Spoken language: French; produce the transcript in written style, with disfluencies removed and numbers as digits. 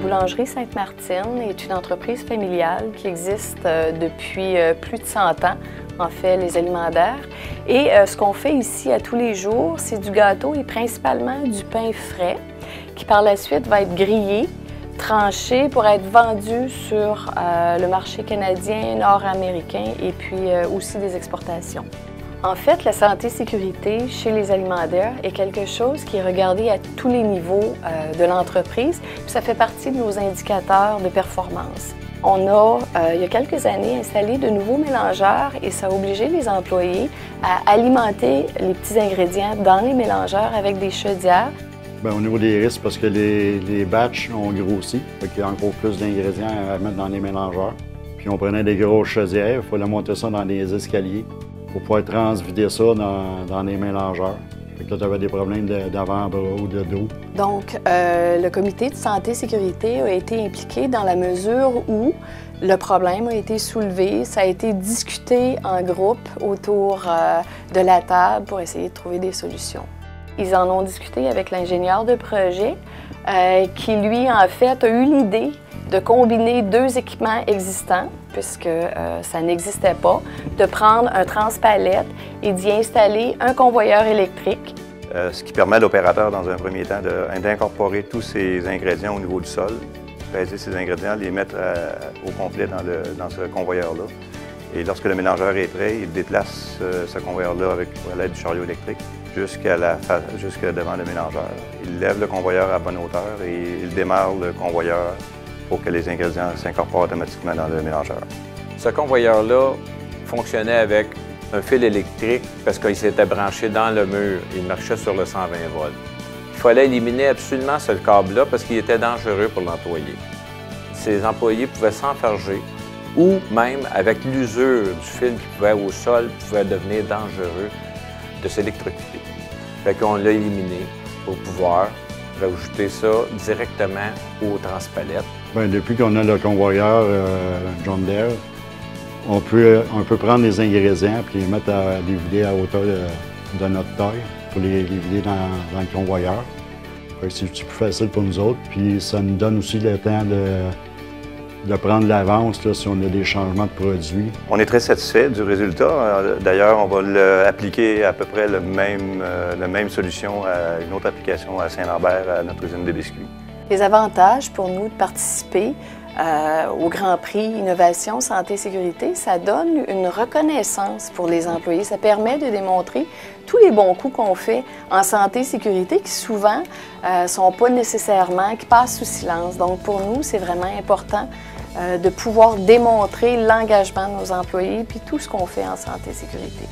boulangerie Sainte-Martine est une entreprise familiale qui existe depuis plus de 100 ans, en fait, les alimentaires. Et ce qu'on fait ici à tous les jours, c'est du gâteau et principalement du pain frais qui par la suite va être grillé, tranché pour être vendu sur le marché canadien, nord-américain et puis aussi des exportations. En fait, la santé-sécurité chez les alimentaires est quelque chose qui est regardé à tous les niveaux de l'entreprise, puis ça fait partie de nos indicateurs de performance. On a, il y a quelques années, installé de nouveaux mélangeurs et ça a obligé les employés à alimenter les petits ingrédients dans les mélangeurs avec des chaudières. Bien, au niveau des risques, parce que les batchs ont grossi, fait qu'il y a encore plus d'ingrédients à mettre dans les mélangeurs. Puis on prenait des grosses chaudières, il fallait monter ça dans des escaliers pour pouvoir transvider ça dans les mélangeurs. Fait que là, tu avais des problèmes d'avant-bras ou de dos. Donc, le comité de santé-sécurité a été impliqué dans la mesure où le problème a été soulevé, ça a été discuté en groupe autour de la table pour essayer de trouver des solutions. Ils en ont discuté avec l'ingénieur de projet qui, lui, en fait, a eu l'idée de combiner deux équipements existants, puisque ça n'existait pas, de prendre un transpalette et d'y installer un convoyeur électrique. Ce qui permet à l'opérateur, dans un premier temps, d'incorporer tous ces ingrédients au niveau du sol, peser ces ingrédients, les mettre au complet dans ce convoyeur-là. Et lorsque le mélangeur est prêt, il déplace ce convoyeur-là à l'aide du chariot électrique jusque devant le mélangeur. Il lève le convoyeur à bonne hauteur et il démarre le convoyeur pour que les ingrédients s'incorporent automatiquement dans le mélangeur. Ce convoyeur-là fonctionnait avec un fil électrique parce qu'il s'était branché dans le mur. Il marchait sur le 120 volts. Il fallait éliminer absolument ce câble-là parce qu'il était dangereux pour l'employé. Ces employés pouvaient s'enfarger ou même avec l'usure du fil qui pouvait au sol, pouvait devenir dangereux de s'électrocuter. Fait qu'on l'a éliminé pour pouvoir rajouter ça directement au transpalette. Bien, depuis qu'on a le convoyeur John Deere, on peut prendre les ingrédients et les mettre à les vider à hauteur de notre taille pour les vider dans le convoyeur. C'est plus facile pour nous autres, puis ça nous donne aussi le temps de prendre l'avance si on a des changements de produits. On est très satisfait du résultat. D'ailleurs, on va appliquer à peu près la même solution à une autre application à Saint-Lambert, à notre usine de biscuits. Les avantages pour nous de participer au Grand Prix Innovation, Santé, Sécurité, ça donne une reconnaissance pour les employés. Ça permet de démontrer tous les bons coups qu'on fait en santé, sécurité qui souvent sont pas nécessairement, qui passent sous silence. Donc pour nous, c'est vraiment important de pouvoir démontrer l'engagement de nos employés puis tout ce qu'on fait en santé, sécurité.